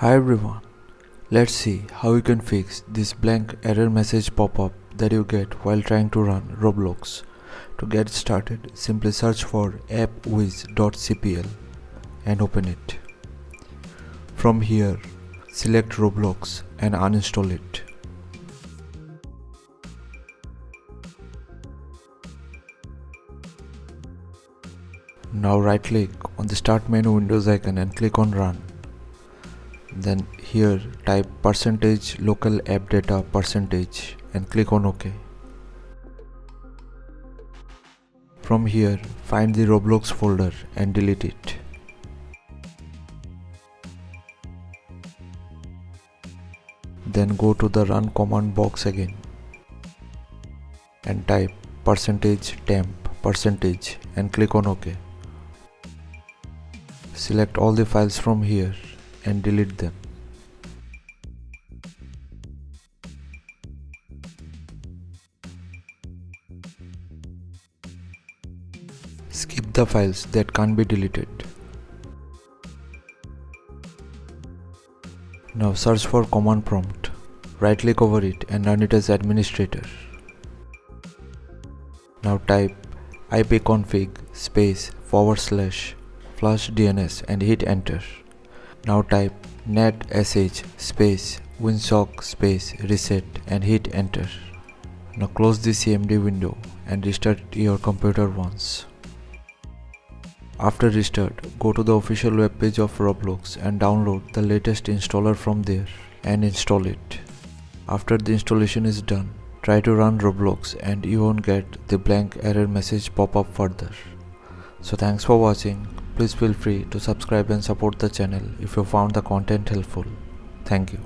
Hi everyone, let's see how you can fix this blank error message pop-up that you get while trying to run Roblox. To get started, simply search for appwiz.cpl and open it. From here, select Roblox and uninstall it. Now right-click on the Start menu Windows icon and click on Run. Then here type %local app data % and click on OK. From here find the Roblox folder and delete it. Then go to the run command box again and type %temp % and click on OK. Select all the files from here and delete them. Skip the files that can't be deleted. Now search for command prompt. Right click over it and run it as administrator. Now type ipconfig /flush DNS and hit enter. Now type netsh winsock reset and hit enter. Now close the CMD window and restart your computer once. After restart, go to the official webpage of Roblox and download the latest installer from there and install it. After the installation is done, try to run Roblox and you won't get the blank error message pop up further. So thanks for watching. Please feel free to subscribe and support the channel if you found the content helpful. Thank you.